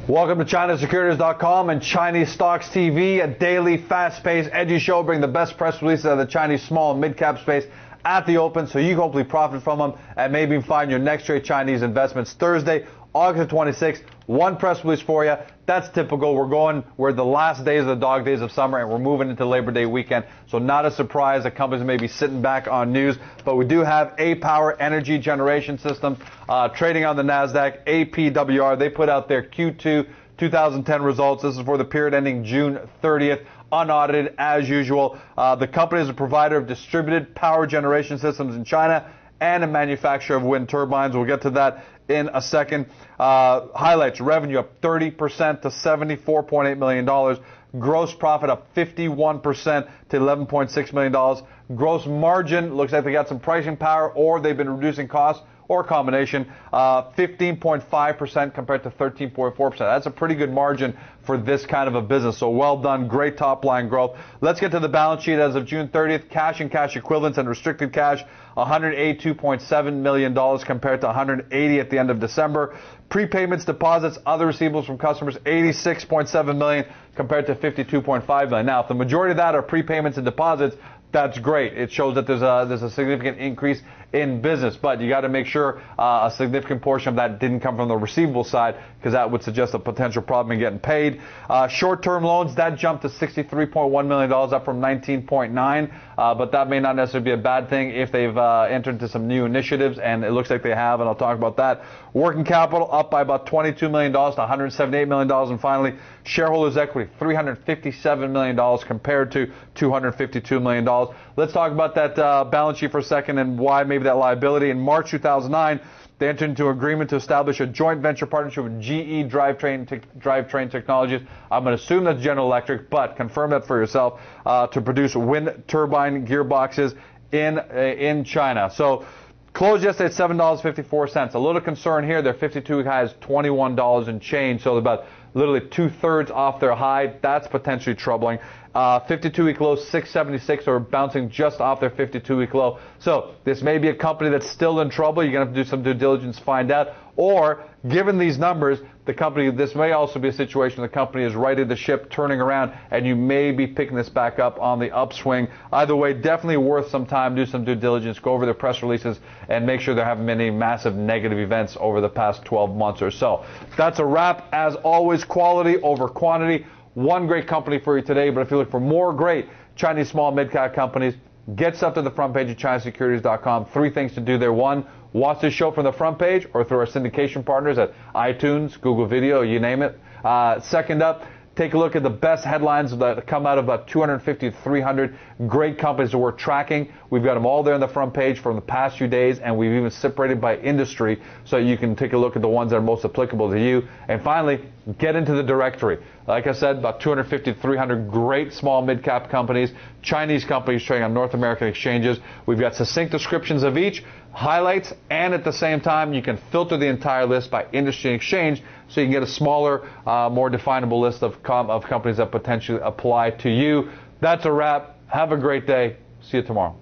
Welcome to ChinaSecurities.com and Chinese Stocks TV, a daily, fast-paced, edgy show bringing the best press releases of the Chinese small and mid-cap space at the open so you can hopefully profit from them and maybe find your next trade Chinese investments. Thursday, August 26th, one press release for you. That's typical. We're the last days of the dog days of summer and we're moving into Labor Day weekend. So not a surprise that companies may be sitting back on news, but we do have APWR Energy Generation Systems trading on the NASDAQ, APWR. They put out their Q2 2010 results. This is for the period ending June 30th. Unaudited as usual. The company is a provider of distributed power generation systems in China and a manufacturer of wind turbines. We'll get to that in a second. Highlights: revenue up 30% to $74.8 million. Gross profit up 51% to $11.6 million. Gross margin, looks like they got some pricing power or they've been reducing costs, or a combination, 15.5% compared to 13.4%. That's a pretty good margin for this kind of a business. So well done, great top line growth. Let's get to the balance sheet as of June 30th. Cash and cash equivalents and restricted cash, $182.7 million compared to $180 at the end of December. Prepayments, deposits, other receivables from customers, $86.7 million compared to $52.5 million. Now, if the majority of that are prepayments and deposits, that's great. It shows that there's a significant increase in business, but you got to make sure a significant portion of that didn't come from the receivable side, because that would suggest a potential problem in getting paid. Short-term loans, that jumped to $63.1 million, up from $19.9, but that may not necessarily be a bad thing if they've entered into some new initiatives, and it looks like they have, and I'll talk about that. Working capital up by about $22 million to $178 million, and finally, shareholders' equity, $357 million compared to $252 million. Let's talk about that balance sheet for a second and why maybe that liability. In March 2009, they entered into an agreement to establish a joint venture partnership with GE Drivetrain Technologies. I'm going to assume that's General Electric, but confirm that for yourself, to produce wind turbine gearboxes in China. So closed yesterday at $7.54. A little concern here. Their 52-week high is $21 and change, so about literally 2/3 off their high. That's potentially troubling. 52-week low, $6.76, or bouncing just off their 52-week low. So this may be a company that's still in trouble. You're going to have to do some due diligence to find out. Or, given these numbers, this may also be a situation the company is righted the ship, turning around, and you may be picking this back up on the upswing. Either way, definitely worth some time. Do some due diligence. Go over their press releases and make sure there haven't been any massive negative events over the past 12 months or so. That's a wrap. As always, quality over quantity. One great company for you today, but if you look for more great Chinese small mid-cap companies, get stuff to the front page of ChinaSecurities.com. 3 things to do there. 1, watch this show from the front page or through our syndication partners at iTunes, Google Video, you name it. Second up, take a look at the best headlines that come out of about 250 to 300 great companies that we're tracking. We've got them all there on the front page from the past few days, and we've even separated by industry so you can take a look at the ones that are most applicable to you. And finally, get into the directory. Like I said, about 250 to 300 great small mid-cap companies, Chinese companies trading on North American exchanges. We've got succinct descriptions of each, highlights, and at the same time, you can filter the entire list by industry and exchange so you can get a smaller, more definable list of companies that potentially apply to you. That's a wrap. Have a great day. See you tomorrow.